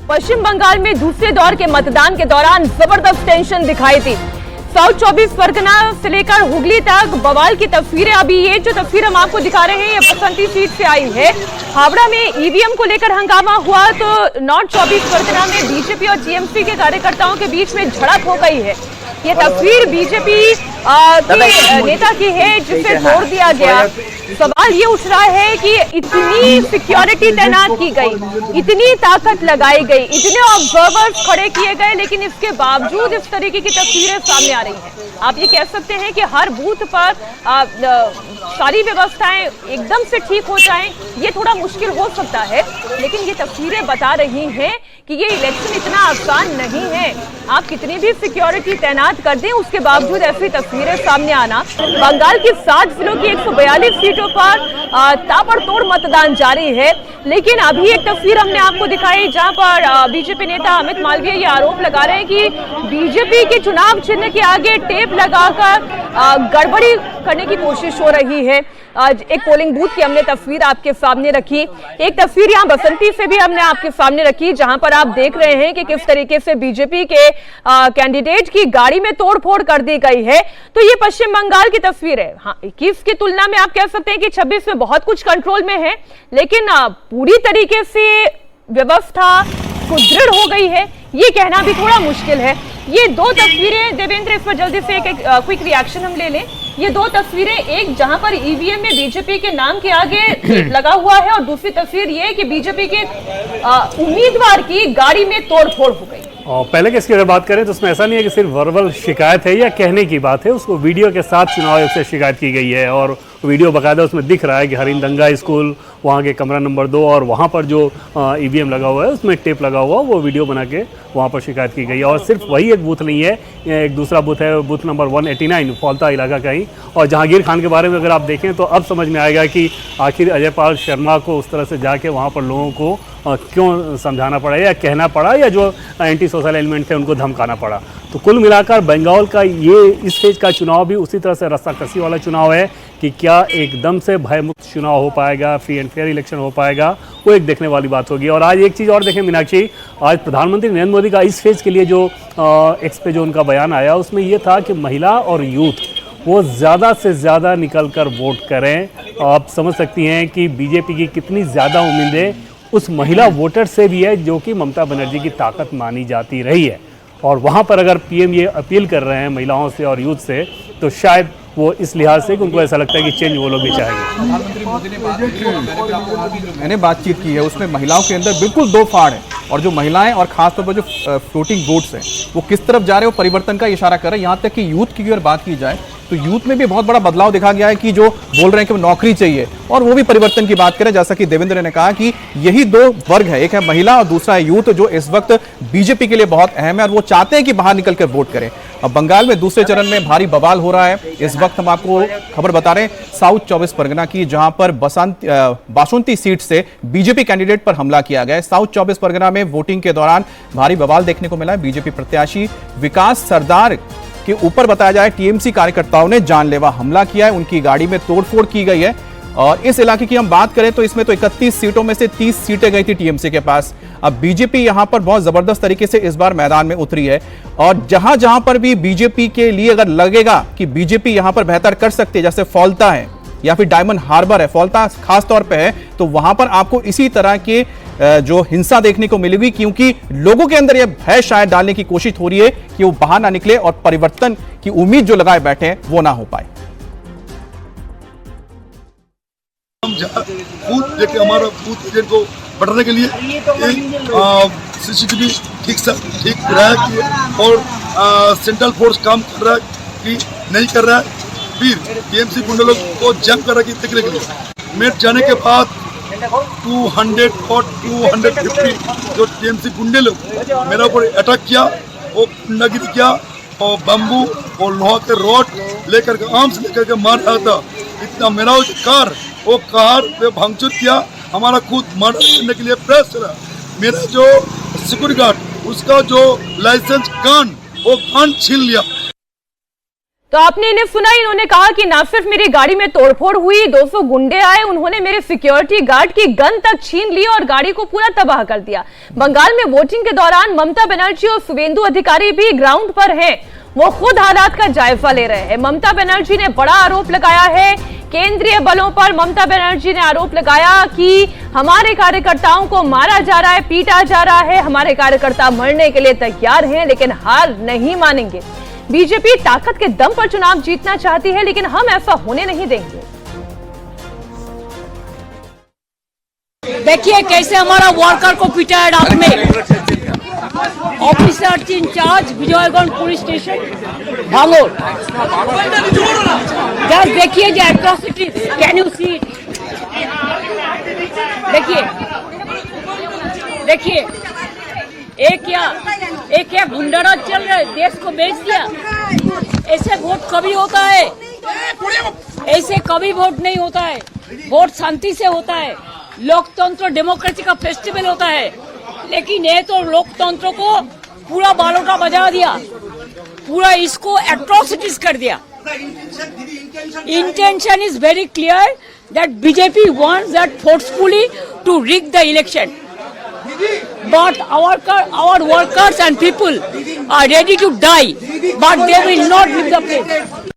पश्चिम बंगाल में दूसरे दौर के मतदान के दौरान जबरदस्त टेंशन दिखाई दी। साउथ 24 परगना से लेकर हुगली तक बवाल की तस्वीरें। अभी ये जो तस्वीर हम आपको दिखा रहे हैं ये बसंती सीट से आई है। हावड़ा में ईवीएम को लेकर हंगामा हुआ तो नॉर्थ 24 परगना में बीजेपी और टीएमसी के कार्यकर्ताओं के बीच में झड़प हो गई है। ये तस्वीर बीजेपी के नेता की है जिसे तोड़ दिया गया। सवाल ये उठ रहा है कि इतनी सिक्योरिटी तैनात की गई, इतनी ताकत लगाई गई, इतने ऑब्जर्वर्स खड़े किए गए, लेकिन इसके बावजूद इस तरीके की तस्वीरें सामने आ रही हैं। आप ये कह सकते हैं कि हर बूथ पर सारी व्यवस्थाएं एकदम से ठीक हो जाएं, ये थोड़ा मुश्किल हो सकता है, लेकिन ये तस्वीरें बता रही हैं कि ये इलेक्शन इतना आसान नहीं है। आप कितनी भी सिक्योरिटी तैनात कर दें, उसके बावजूद ऐसी तस्वीरें सामने आना। बंगाल की 60 जिलों की 142 सीटों पर ताबड़तोड़ मतदान जारी है, लेकिन अभी एक तस्वीर हमने आपको दिखाई जहां पर बीजेपी नेता अमित मालवीय ये आरोप लगा रहे हैं कि बीजेपी के चुनाव चिन्ह के आगे टेप लगाकर गड़बड़ी करने की कोशिश हो रही है। एक पोलिंग बूथ की हमने तस्वीर आपके सामने रखी, एक तस्वीर यहाँ बसंती से भी हमने आपके सामने रखी जहां पर आप देख रहे हैं कि किस तरीके से बीजेपी के कैंडिडेट की गाड़ी में तोड़फोड़ कर दी गई है। तो ये पश्चिम बंगाल की तस्वीर है। हाँ, 21 की तुलना में आप कह सकते हैं कि 26 में बहुत कुछ कंट्रोल में है, लेकिन पूरी तरीके से व्यवस्था सुदृढ़ हो गई है ये कहना भी थोड़ा मुश्किल है। ये दो तस्वीरें देवेंद्र, इस पर जल्दी से एक क्विक रिएक्शन हम ले लें। ये दो तस्वीरें, एक जहां पर ईवीएम में बीजेपी के नाम के आगे लगा हुआ है और दूसरी तस्वीर ये कि बीजेपी के उम्मीदवार की गाड़ी में तोड़फोड़ हो गई। और पहले केस की अगर बात करें तो उसमें ऐसा नहीं है कि सिर्फ वर्बल शिकायत है या कहने की बात है, उसको वीडियो के साथ चुनाव आयोग से शिकायत की गई है और वीडियो बाकायदा उसमें दिख रहा है कि हरिंदंगा स्कूल वहाँ के कमरा नंबर 2 और वहाँ पर जो ईवीएम लगा हुआ है उसमें टेप लगा हुआ, वो वीडियो बना के वहाँ पर शिकायत की गई है। और सिर्फ वही एक बूथ नहीं है, एक दूसरा बूथ है, बूथ नंबर 189 फौलता इलाका का ही। और जहांगीर खान के बारे में अगर आप देखें तो अब समझ में आएगा कि आखिर अजय पाल शर्मा को उस तरह से जाके वहाँ पर लोगों को क्यों समझाना पड़ा या कहना पड़ा, या जो एंटी सोशल एलिमेंट थे उनको धमकाना पड़ा। तो कुल मिलाकर बंगाल का ये इस स्टेज का चुनाव भी उसी तरह से रस्साकसी वाला चुनाव है कि क्या एकदम से भयमुक्त चुनाव हो पाएगा, फ्री एंड फेयर इलेक्शन हो पाएगा, वो एक देखने वाली बात होगी। और आज एक चीज़ और देखें मीनाक्षी, आज प्रधानमंत्री नरेंद्र मोदी का इस फेज के लिए जो एक्स पे जो उनका बयान आया उसमें ये था कि महिला और यूथ वो ज़्यादा से ज़्यादा निकल कर वोट करें। आप समझ सकती हैं कि बीजेपी की कितनी ज़्यादा उम्मीदें उस महिला वोटर से भी है जो कि ममता बनर्जी की ताकत मानी जाती रही है। और वहाँ पर अगर पीएम ये अपील कर रहे हैं महिलाओं से और यूथ से, तो शायद वो इस लिहाज से कि उनको ऐसा लगता है कि चेंज वो लोग भी चाहेंगे। प्रधानमंत्री मोदी ने मैंने बातचीत की है उसमें महिलाओं के अंदर बिल्कुल दो फाड़ है, और जो महिलाएं और खासतौर पर जो फ्लोटिंग वोट्स हैं वो किस तरफ जा रहे हैं, वो परिवर्तन का इशारा कर रहे हैं। यहाँ तक कि यूथ की अगर बात की जाए तो यूथ में भी बहुत बड़ा बदलाव देखा गया है कि जो बोल रहे हैं कि नौकरी चाहिए, और वो भी परिवर्तन की बात करें। जैसा कि देवेंद्र ने कहा कि यही दो वर्ग है, एक है महिला और दूसरा है यूथ, जो इस वक्त बीजेपी के लिए बहुत अहम है और वो चाहते हैं कि बाहर निकलकर वोट करें। अब बंगाल में दूसरे चरण में भारी बवाल हो रहा है। इस वक्त हम आपको खबर बता रहे हैं साउथ 24 परगना की, जहां पर बासंती सीट से बीजेपी कैंडिडेट पर हमला किया गया है। साउथ 24 परगना में वोटिंग के दौरान भारी बवाल देखने को मिला है। बीजेपी प्रत्याशी विकास सरदार के ऊपर बताया जाए टीएमसी कार्यकर्ताओं ने जानलेवा हमला किया है, उनकी गाड़ी में तोड़फोड़ की गई है। और इस इलाके की हम बात करें तो इसमें तो 31 सीटों में से 30 सीटें गई थी टीएमसी के पास। अब बीजेपी यहां पर बहुत जबरदस्त तरीके से इस बार मैदान में उतरी है, और जहां जहां पर भी बीजेपी के लिए अगर लगेगा कि बीजेपी यहां पर बेहतर कर सकती है, जैसे फौलता है या फिर डायमंड हार्बर है, फौलता खास तौर पे है, तो वहां पर आपको इसी तरह के जो हिंसा देखने को मिलेगी, क्योंकि लोगों के अंदर यह भय शायद डालने की कोशिश हो रही है कि वो बाहर ना निकले और परिवर्तन की उम्मीद जो लगाए बैठे हैं वो ना हो पाए। बूथ लेके हमारा बूथ एजेंट को बढ़ाने के लिए सीसीटीवी ठीक रहा है और सेंट्रल फोर्स काम कर रहा है कि नहीं कर रहा है, फिर टीएमसी गुंडे लोग को जम कर रहा है देखने के लिए। मेट जाने के बाद 200 और 250 जो टीएमसी गुंडे लोग मेरा ऊपर अटैक किया, वो गुंडागिरी किया और बम्बू और लोहा के रॉड लेकर के आर्म्स लेकर के मार रहा था। इतना मेरा वो कार पे भंगचूर किया, हमारा खुद मर्डर करने के लिए प्रेस रहा। मेरा जो सिक्योरिटी गार्ड उसका जो लाइसेंस गन वो गन छीन लिया। तो आपने इन्हें सुना, इन्होंने कहा कि ना सिर्फ मेरी गाड़ी में तोड़फोड़ हुई, 200 गुंडे आए, उन्होंने मेरे सिक्योरिटी गार्ड की गन तक छीन ली और गाड़ी को पूरा तबाह कर दिया। बंगाल में वोटिंग के दौरान ममता बनर्जी और शुभेंदु अधिकारी भी ग्राउंड पर हैं, वो खुद हालात का जायजा ले रहे हैं। ममता बनर्जी ने बड़ा आरोप लगाया है केंद्रीय बलों पर। ममता बनर्जी ने आरोप लगाया कि हमारे कार्यकर्ताओं को मारा जा रहा है, पीटा जा रहा है, हमारे कार्यकर्ता मरने के लिए तैयार हैं लेकिन हार नहीं मानेंगे। बीजेपी ताकत के दम पर चुनाव जीतना चाहती है लेकिन हम ऐसा होने नहीं देंगे। देखिए कैसे हमारा वर्कर को पीटा है रात में। Officer in charge Vijayganj police station Bhangar. Just देखिए जो एट्रोसिटीज, कैन यू सी? देखिए देखिए, एक क्या गुंडाराज चल रहा है, देश को बेच दिया। ऐसे वोट कभी होता है? ऐसे कभी वोट नहीं होता है। वोट शांति से होता है, लोकतंत्र डेमोक्रेसी का फेस्टिवल होता है। लेकिन ये तो लोकतंत्र को पूरा बालोटा बजा दिया, पूरा इसको एट्रोसिटीज कर दिया। Intention is very clear that BJP wants that forcefully to rig the election. But our workers and people are ready to die, but they will not leave the place.